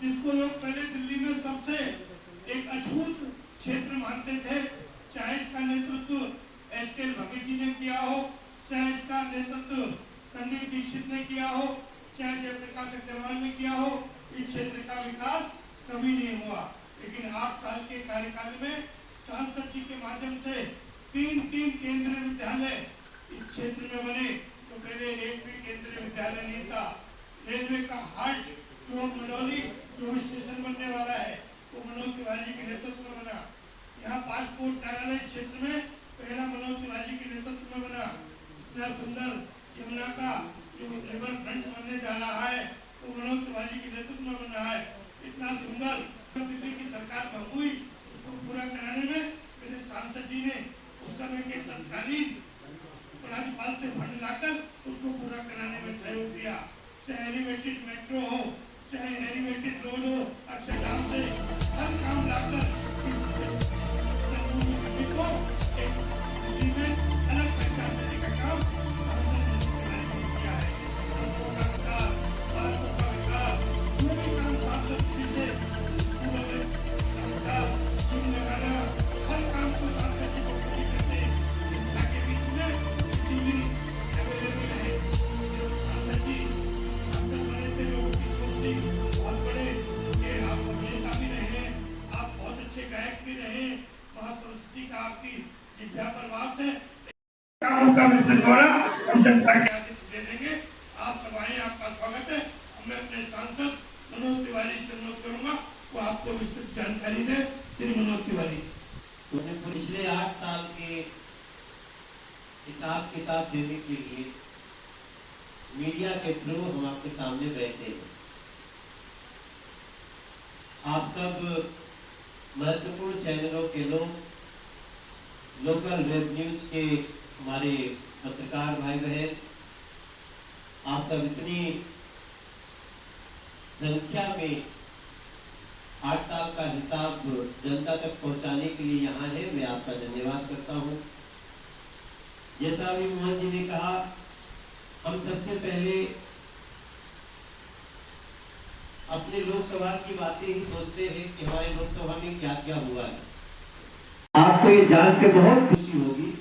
जिसको लोग पहले दिल्ली में सबसे एक अछूत क्षेत्र मानते थे, चाहे इसका नेतृत्व एच.के. भगत जी ने किया हो, चाहे इसका नेतृत्व संदीप दीक्षित ने किया हो, चाहे जयप्रकाश अग्रवाल ने किया हो, इस क्षेत्र का विकास कभी नहीं हुआ। लेकिन 8 साल के कार्यकाल में सांसद जी के माध्यम से 3 केंद्रीय विद्यालय इस क्षेत्र में बने, तो पहले एक भी केंद्रीय विद्यालय नहीं था। रेलवे का हाल्ट चौक मंडौली जो स्टेशन बनने वाला है वो मनोज तिवारी के नेतृत्व में बना। यहाँ पासपोर्ट कार्यालय क्षेत्र में पहला मनोज तिवारी के नेतृत्व में बना। इतना सुंदर यमुना का जो रिवर फ्रंट बनने जा रहा है वो मनोज तिवारी के नेतृत्व में बना है। इतना सुंदर दिल्ली की सरकार भंग हुई, उसको पूरा कराने में मेरे सांसद जी ने उस समय के तत्कालीन राज्यपाल से फंड लाकर उसको पूरा कराने में सहयोग दिया। चाहे एलिवेटेड मेट्रो हो, चाहे एलिवेटेड रोड हो, अक्षरधाम से हर काम लाकर को एक अलग पहचान देने का काम किया है। जो भी काम सांसद जी से लगाना, हर काम को सांसद जी को पूरी करते के बीच में टीवी अवेलेबल है। सांसद जी सांसद बने थे, लोगों की सोच थी बहुत बड़े कि आप अभिनेता भी रहे, आप बहुत अच्छे गायक भी रहे, मां सरस्वती का आपकी जिज्ञा प्रवास है। कामों का द्वारा हम जनता के आगे दे देंगे। आप सब आए, आपका स्वागत है। मैं अपने सांसद मनोज तिवारी से अनुरोध करूंगा वो आपको विस्तृत जानकारी दे। श्री मनोज तिवारी। पिछले 8 साल के हिसाब किताब देने के लिए मीडिया के थ्रू हम आपके सामने बैठे हैं। आप सब महत्वपूर्ण चैनलों के लोग, लोकल वेब न्यूज के हमारे पत्रकार भाई बहन, आप सब इतनी संख्या में 8 साल का हिसाब जनता तक पहुंचाने के लिए यहाँ है। मैं आपका धन्यवाद करता हूँ। जैसा अभी मोहन जी ने कहा, हम सबसे पहले अपने लोकसभा की बातें ही सोचते हैं कि हमारे लोकसभा में क्या क्या हुआ है। आपको ये जान के बहुत खुशी होगी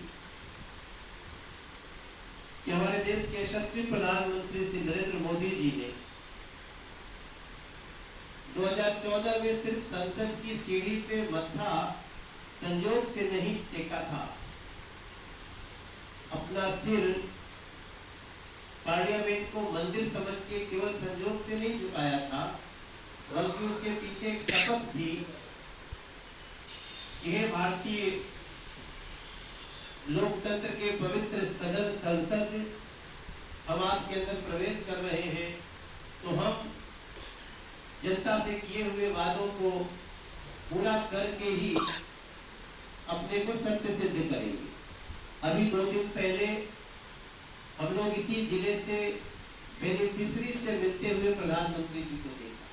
कि हमारे देश के यशस्वी प्रधानमंत्री श्री नरेंद्र मोदी जी ने 2014 में सिर्फ संसद की सीढ़ी पे मत्था संयोग से नहीं टेका था, अपना सिर पार्लियामेंट को मंदिर समझ के केवल संयोग से नहीं झुकाया था, बल्कि उसके पीछे एक शपथ थी कि हे भारतीय लोकतंत्र के पवित्र सदन संसद, हम आपके अंदर प्रवेश कर रहे हैं तो हम जनता से किए हुए वादों को पूरा करके ही अपने को सत्य सिद्ध करेंगे। अभी 2 दिन पहले हम लोग इसी जिले से बेनिफिशरी से मिलते हुए प्रधानमंत्री जी को देखा।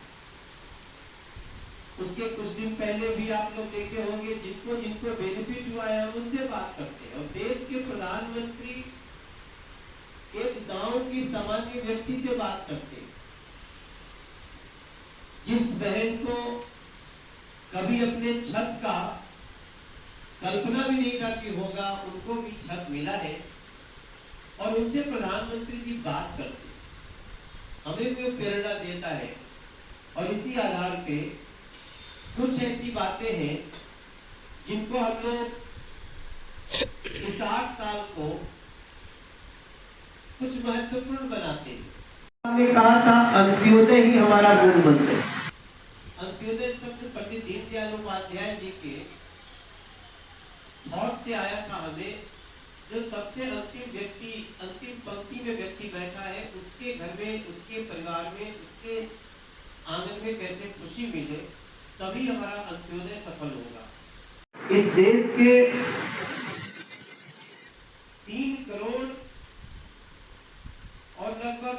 उसके कुछ दिन पहले भी आप लोग देखे होंगे, जिनको जिनको बेनिफिट हुआ है उनसे बात करते हैं। और देश के प्रधानमंत्री एक गांव की सामान्य व्यक्ति से बात करते हैं, जिस बहन को कभी अपने छत का कल्पना भी नहीं था कि होगा, उनको भी छत मिला है और उनसे प्रधानमंत्री जी बात करते हैं। हमें कोई प्रेरणा देता है और इसी आधार पे कुछ ऐसी बातें हैं जिनको हम लोग इस 8 साल को कुछ महत्वपूर्ण बनाते हैं। हमने कहा था अंत्योदय ही हमारा मूल मंत्र है। अंत्योदय शब्द पंडित दीनदयाल उपाध्याय जी के थॉट से आया था हमें, जो सबसे अंतिम व्यक्ति, अंतिम पंक्ति में व्यक्ति बैठा है, उसके घर में, उसके परिवार में, उसके आंगन में कैसे खुशी मिले, तभी हमारा अंत्योदय सफल होगा। इस देश के 3 करोड़ और लगभग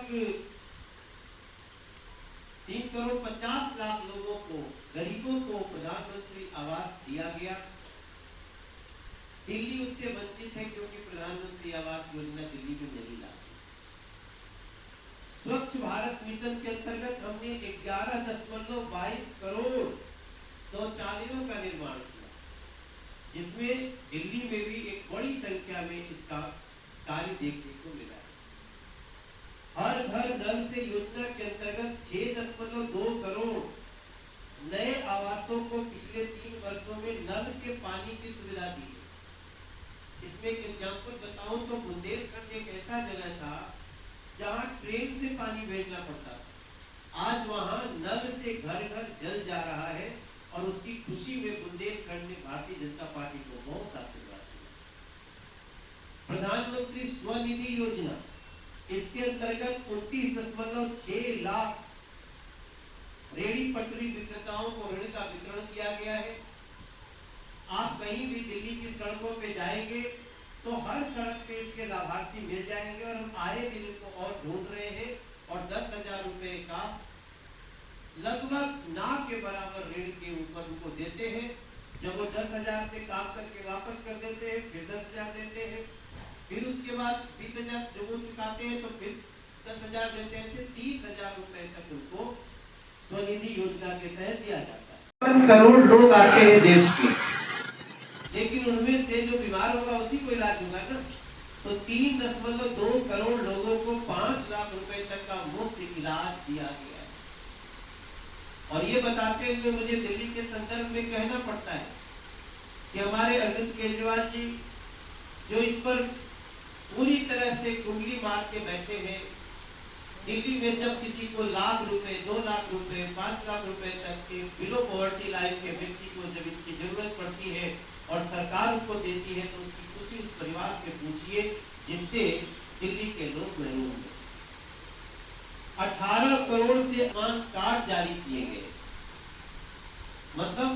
3 करोड़ 50 लाख लोगों को, गरीबों को प्रधानमंत्री आवास दिया गया। दिल्ली उससे वंचित है क्योंकि प्रधानमंत्री आवास योजना दिल्ली में नहीं ला। स्वच्छ भारत मिशन के अंतर्गत हमने 11.22 करोड़ शौचालयों का निर्माण किया, जिसमें दिल्ली में भी एक बड़ी संख्या में इसका कार्य देखने को मिला है। हर घर नल से योजना के अंतर्गत 6.2 करोड़ नए आवासों को पिछले 3 वर्षों में नल के पानी की सुविधा दी है। इसमें एक एग्जाम्पल बताऊं तो बुंदेलखंड एक ऐसा जगह था जहां ट्रेन से पानी भेजना पड़ता था। आज वहां नल से घर घर जल जा रहा है और उसकी खुशी में बुंदेलखंड ने भारतीय जनता पार्टी को बहुत आशीर्वाद दिया। प्रधानमंत्री स्वनिधि योजना, इसके अंतर्गत 29.6 लाख रेहड़ी पटरी विक्रेताओं को ऋण का वितरण किया गया है। आप कहीं भी दिल्ली की सड़कों पे जाएंगे तो हर सड़क पे इसके लाभार्थी मिल जाएंगे और हम आए दिन इनको और ढूंढ रहे हैं और 10,000 रुपए का लगभग ना के बराबर ऋण के ऊपर उनको देते हैं। जब वो 10,000 से काम करके वापस कर देते हैं, फिर 10,000 देते हैं, फिर उसके बाद 20,000 जब वो चुकाते हैं तो फिर 10,000 देते हैं। ऐसे 30,000 रुपए तक उनको स्वनिधि योजना के तहत दिया जाता है। 5 करोड़ लोग आते हैं देश के, लेकिन उनमें से जो बीमार होगा उसी को इलाज होगा ना। तो 3.2 करोड़ लोगों को 5 लाख रुपए तक का मुफ्त इलाज दिया गया है। और ये बताते हुए मुझे दिल्ली के संदर्भ में कहना पड़ता है कि हमारे अरविंद केजरीवाल जी जो इस पर पूरी तरह से कुंडली मार के बैठे हैं, दिल्ली में जब किसी को लाख रुपए, 2 लाख रुपए, 5 लाख रुपए तक के बिलो पॉवर्टी लाइन के व्यक्ति को जब इसकी जरूरत पड़ती है और सरकार उसको देती है तो उसकी खुशी उस परिवार से पूछिए जिससे दिल्ली के लोग महरूम हैं। 18 करोड़ से आयुष्मान कार्ड जारी किए गए, मतलब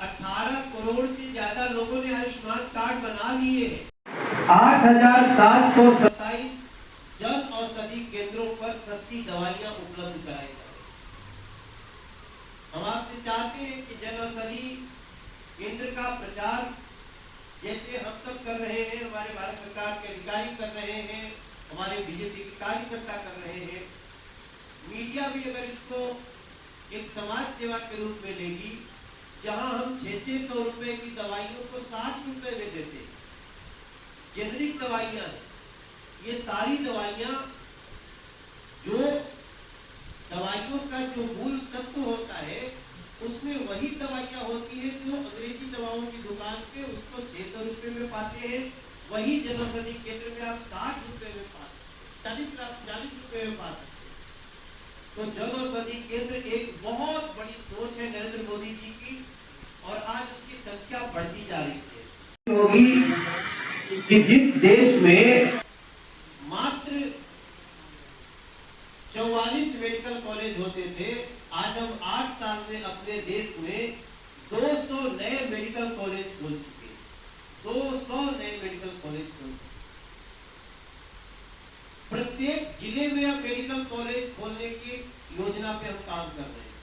18 करोड़ से ज्यादा लोगों ने आयुष्मान कार्ड बना लिए हैं। 8,727 जन औषधि केंद्रों पर सस्ती दवाइयां उपलब्ध कराई जाए। हम आपसे चाहते हैं कि जन औषधि केंद्र का प्रचार जैसे हम सब कर रहे हैं, हमारे भारत सरकार के अधिकारी कर रहे हैं, हमारे बीजेपी के कार्यकर्ता कर रहे हैं, मीडिया भी अगर इसको एक समाज सेवा के रूप में लेगी, जहां हम 600 रुपए की दवाइयों को 60 रुपए में देते हैं। जेनरिक दवाइयां, ये सारी दवाइयां जो दवाइयों का जो मूल तत्व होता है उसमें वही दवाइयां होती है जो अंग्रेजी दवाओं की दुकान पे उसको 600 रुपए में पाते हैं, वही जन औषधि केंद्र में आप 60 रुपए में पा सकते, 40 रुपए में पा सकते। तो जन औषधि केंद्र एक बहुत बड़ी सोच है नरेंद्र मोदी जी की और आज उसकी संख्या बढ़ती जा रही है। होगी कि जिस देश में मात्र 44 मेडिकल कॉलेज होते थे, आज हम 8 साल में अपने देश में 200 नए मेडिकल कॉलेज खोल चुके हैं। 200 नए मेडिकल कॉलेज खोल चुके। प्रत्येक जिले में अब मेडिकल कॉलेज खोलने की योजना पे हम काम कर रहे हैं।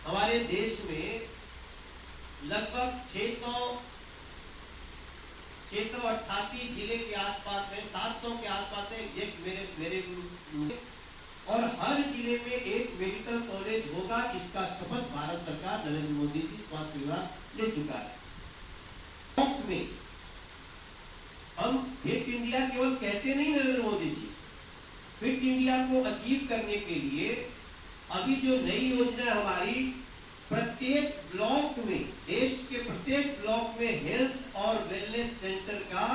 हमारे देश में लगभग 688 जिले के आसपास है, 700 के आसपास है एक मेरे और हर जिले में एक मेडिकल कॉलेज होगा। इसका शपथ भारत सरकार नरेंद्र मोदी जी स्वास्थ्य विभाग ले चुका है। में हम फिट इंडिया केवल कहते नहीं नरेंद्र मोदी जी, फिट इंडिया को अचीव करने के लिए अभी जो नई योजना हमारी प्रत्येक ब्लॉक में, देश के प्रत्येक ब्लॉक में हेल्थ और वेलनेस सेंटर का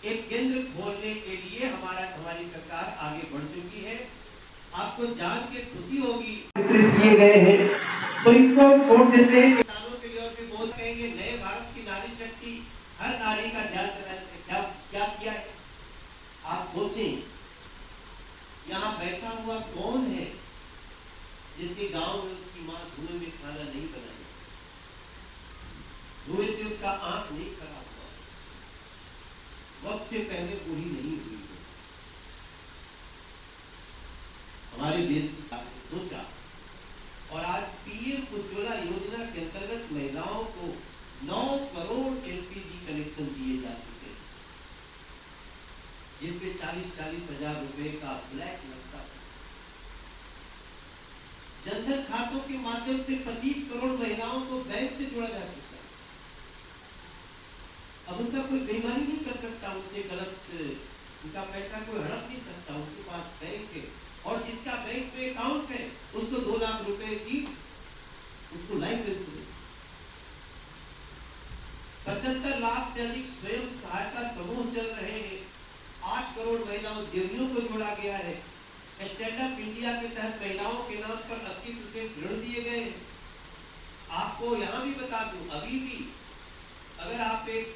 एक केंद्र खोलने के लिए हमारी सरकार आगे बढ़ चुकी है। आपको जान के खुशी होगी वितरित किए गए हैं तो इसको छोड़ देते हैं। किसानों के लिए और भी बोझ कहेंगे, नए भारत की नारी शक्ति हर नारी का ध्यान क्या किया है। आप सोचें, यहाँ बैठा हुआ कौन है जिसके गांव में उसकी मां धुएं में खाना नहीं बनाई, धुएं से उसका आंख नहीं खराब हुआ, वक्त से पहले बूढ़ी नहीं हुई। हमारे देश की साथ सोचा और आज पीएम उज्ज्वला योजना के अंतर्गत महिलाओं को 9 करोड़ एलपीजी कनेक्शन दिए जा चुके हैं। जिसमें 40-40 हजार रुपए का ब्लैक लगता है। जनधन खातों के माध्यम से 25 करोड़ महिलाओं को बैंक से जोड़ा जा चुका है। अब उनका कोई बेईमानी नहीं कर सकता, उनसे गलत उनका पैसा कोई हड़प नहीं सकता, उनके पास बैंक है, और जिसका बैंक में अकाउंट है उसको 2 लाख रुपए की उसको लाइफ इंश्योरेंस। 75 लाख से अधिक स्वयं सहायता समूह चल रहे हैं। 8 करोड़ महिला उद्यमियों को जोड़ा गया है। स्टैंड अप इंडिया के तहत महिलाओं के नाम पर 80% ऋण दिए गए हैं। आपको यहां भी बता दूं, अभी भी अगर आप एक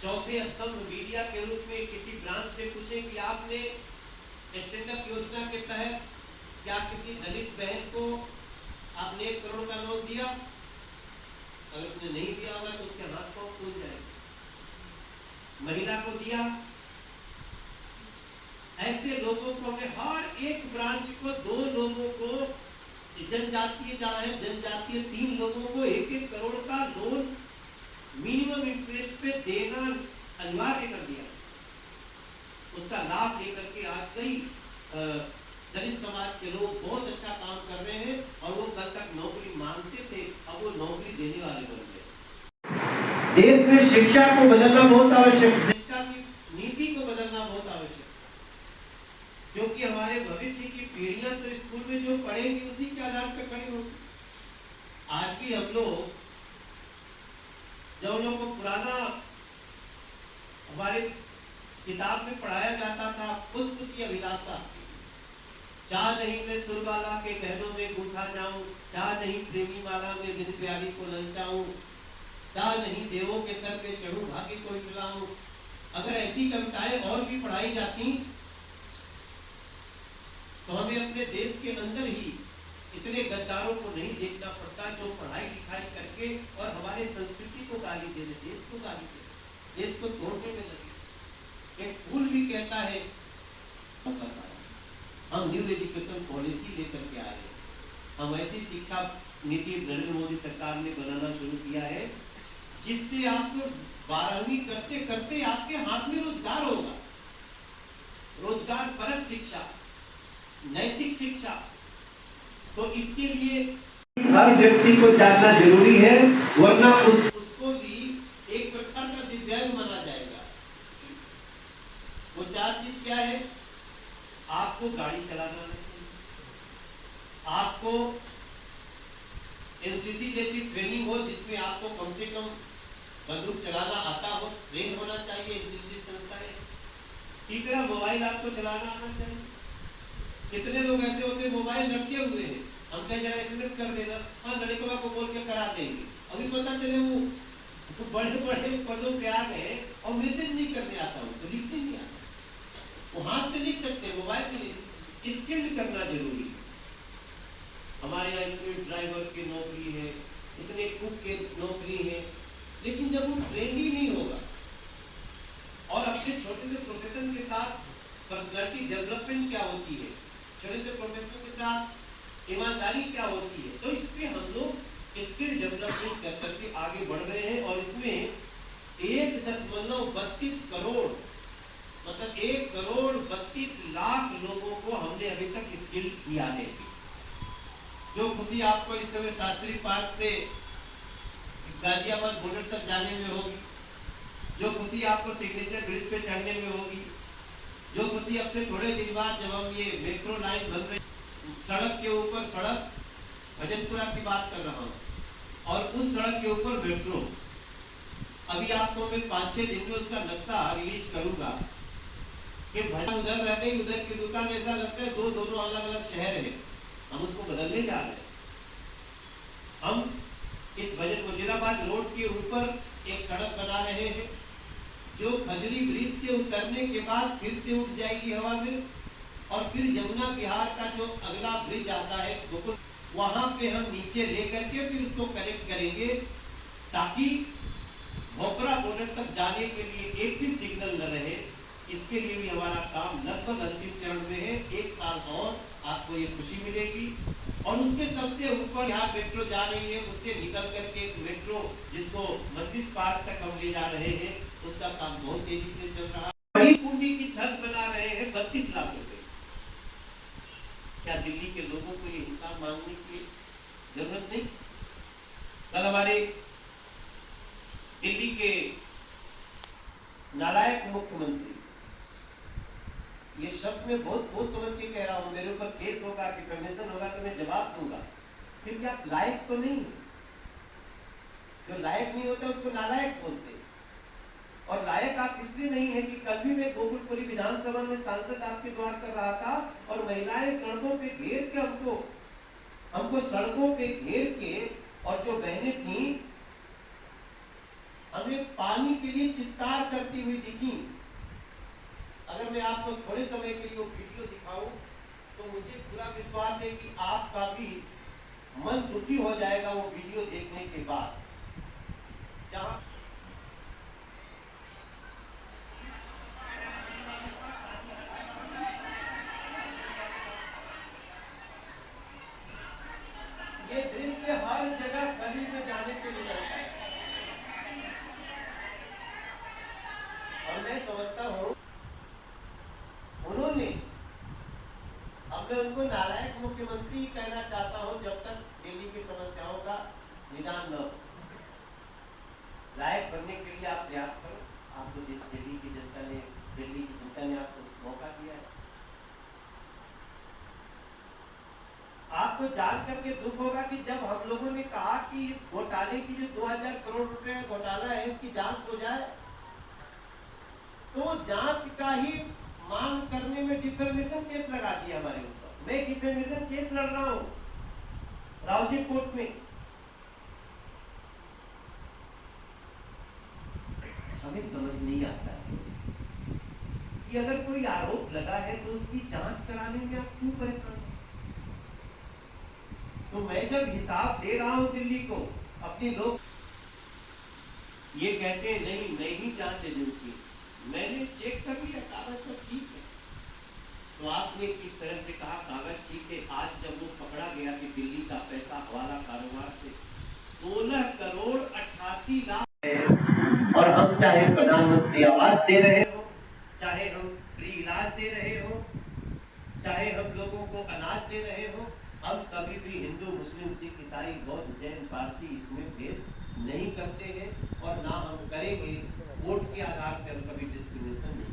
चौथे स्तंभ मीडिया के रूप में किसी ब्रांच से पूछें कि आपने स्टैंड अप योजना के तहत क्या किसी दलित बहन को आपने 1 करोड़ का लोन दिया, अगर उसने नहीं दिया होगा तो उसके हाथ पांव फूल जाएगा। महिला को दिया, ऐसे लोगों को हमें हर एक ब्रांच को 2 लोगों को, जनजातीय जहां है जनजातीय 3 लोगों को 1-1 करोड़ का लोन मिनिमम इंटरेस्ट पे देना अनिवार्य कर दिया। उसका लाभ लेकर के आज कई दलित समाज के लोग बहुत अच्छा काम कर रहे हैं, और वो कल तक नौकरी मांगते थे, अब वो नौकरी देने वाले बन गए। देश में शिक्षा को बदलना बहुत आवश्यक है, शिक्षा की नीति को बदलना बहुत आवश्यक है, क्योंकि हमारे भविष्य की पीढ़ियां तो स्कूल में जो पढ़ेंगी उसी के आधार पर खड़ी होगी। आज भी हम लोग, जब हम लोग को पुराना हमारे किताब में पढ़ाया जाता था पुष्प की अभिलाषा, चाह नहीं मैं सुरबाला के गहनों में गूंथा जाऊं, चाह नहीं प्रेमी माला में बिन प्यारी को ललचाऊं, चाह नहीं देवों के सर पे चढ़ूं भाग्य को चलाऊं। अगर ऐसी कविताएं और भी पढ़ाई जाती तो हमें अपने देश के अंदर ही इतने गद्दारों को नहीं देखना पड़ता, जो पढ़ाई लिखाई करके और हमारे संस्कृति को गाली दे रहे, देश को गाली दे रहे, देश को तोड़ने में लगे। एक फूल भी कहता है, हम न्यू एजुकेशन पॉलिसी लेकर के आए हैं। हम ऐसी शिक्षा नीति नरेंद्र मोदी सरकार ने बनाना शुरू किया है जिससे आपको 12वीं करते करते आपके हाथ में रोजगार होगा। रोजगार परक शिक्षा, नैतिक शिक्षा। तो इसके लिए हर व्यक्ति को जानना जरूरी है, वरना उसको भी एक प्रकार का दिव्यांग माना जाएगा। वो 4 चीज क्या है? आपको गाड़ी चलाना आना चाहिए, आपको एनसीसी जैसी ट्रेनिंग हो जिसमें आपको कम से कम बंदूक चलाना आता हो, ट्रेन होना चाहिए, एनसीसी संस्था है। तीसरा, मोबाइल आपको चलाना आना चाहिए। कितने लोग ऐसे होते हैं मोबाइल रखे हुए हैं, हम कहीं जरा एसएमएस कर देना, हाँ लड़कों को बोल के करा देंगे, अभी पता चले वो बड़े बड़े पदों पे आ गए और मैसेज नहीं करने आता, उनको लिखने नहीं आता। वो हाथ से लिख सकते हैं, मोबाइल में स्किल करना जरूरी है। हमारे यहाँ इतने ड्राइवर की नौकरी है, इतने कुक के नौकरी है, लेकिन जब वो ट्रेंड ही नहीं होगा और अपने छोटे से प्रोफेशन के साथ पर्सनालिटी डेवलपमेंट क्या होती है, छोटे से प्रोफेशन के साथ ईमानदारी क्या होती है, तो इस पे हम लोग स्किल डेवलपमेंट कर करके आगे बढ़ रहे हैं। और इसमें 1.32 करोड़ मतलब 1,32,00,000 लोगों को हमने अभी तक स्किल दिया है। जो खुशी आपको इस समय शास्त्री पार्क से गाजियाबाद बॉर्डर तक जाने में होगी, जो खुशी आपको सिग्नेचर ब्रिज पे चढ़ने में होगी, जो खुशी अब से थोड़े दिन बाद जब हम ये मेट्रो लाइन बन रही, सड़क के ऊपर सड़क, भजनपुरा की बात कर रहा हूँ, और उस सड़क के ऊपर मेट्रो, अभी आपको मैं 5-6 दिन में उसका नक्शा रिलीज करूंगा कि भजन उधर रह गई, उधर की दुकान, ऐसा लगता है दोनों अलग अलग शहर है। हम उसको बदलने जा रहे हैं। हम इस भजन वजीराबाद रोड के ऊपर एक सड़क बना रहे हैं जो खजरी ब्रिज से उतरने के बाद फिर से उठ जाएगी हवा में, और फिर यमुना बिहार का जो अगला ब्रिज आता है गोकुल, वहां पे हम नीचे लेकर के फिर उसको कनेक्ट करेंगे, ताकि भोपरा बॉर्डर तक जाने के लिए एक भी सिग्नल न रहे। इसके लिए भी हमारा काम लगभग अंतिम चरण में है। 1 साल और आपको ये खुशी मिलेगी। और उसके सबसे ऊपर यहाँ मेट्रो जा रही है, उससे निकल करके एक मेट्रो जिसको मस्जिद पार्क तक हम ले जा रहे हैं, उसका काम बहुत तेजी से चल रहा है। बड़ी कुंडी की छत बना रहे हैं 32 लाख रुपए। क्या दिल्ली के लोगों को ये हिसाब मांगने की जरूरत नहीं? कल हमारे दिल्ली के नालायक मुख्यमंत्री, ये शब्द मैं बहुत सोच समझ के कह रहा हूं, मेरे ऊपर केस होगा, डिफेमेशन होगा तो मैं जवाब दूंगा, क्योंकि आप लायक तो नहीं, जो लायक नहीं होता उसको नालायक बोलते। और लायक आप इसलिए नहीं है कि कल भी मैं गोकुलपुरी विधानसभा में सांसद आपके द्वार कर रहा था और महिलाएं सड़कों पे घेर के हमको सड़कों पे घेर के, और जो बहनें थी हमें पानी के लिए चित्कार करती हुई दिखी। अगर मैं आपको थोड़े समय के लिए वो वीडियो दिखाऊं तो मुझे पूरा विश्वास है कि आपका भी मन दुखी हो जाएगा वो वीडियो देखने के बाद। जहां ये दृश्य हर जगह गली में जाने पे निकलता है, और मैं समझता हूं उन्होंने, अब मैं उनको नालायक मुख्यमंत्री कहना चाहता हूं जब तक दिल्ली की समस्याओं का निदान न हो। लायक बनने के लिए आप प्रयास करो, आपको दिल्ली की जनता ने आपको मौका दिया है। आपको जान करके दुख होगा कि जब हम लोगों ने कहा कि इस घोटाले की जो 2000 करोड़ रुपए घोटाला है इसकी जांच हो जाए, तो जांच का ही मांग करने में डिफेमेशन केस लगा दिया हमारे ऊपर। मैं डिफेमेशन केस लड़ रहा हूं रावजी कोर्ट में। हमें समझ नहीं आता है कि अगर कोई आरोप लगा है तो उसकी जांच कराने में आप क्यों परेशान हैं? तो मैं जब हिसाब दे रहा हूं दिल्ली को, अपनी लोग ये कहते हैं नहीं मैं ही जांच एजेंसी, मैंने चेक कर लिया, कागज सब ठीक है। तो आपने किस तरह से कहा कागज ठीक है? आज जब वो पकड़ा गया कि दिल्ली का पैसा हवाला कारोबार से 16 करोड़ 88 लाख, और हम चाहे प्रधानमंत्री आवास दे रहे हो, चाहे हम फ्री इलाज दे रहे हो, चाहे हम लोगों को अनाज दे रहे हो, हम कभी भी हिंदू मुस्लिम सिख ईसाई बौद्ध जैन पारसी इसमें भेद नहीं करते हैं और ना हम करेंगे। वोट के आधार पर हम कभी डिस्क्रिमिनेशन नहीं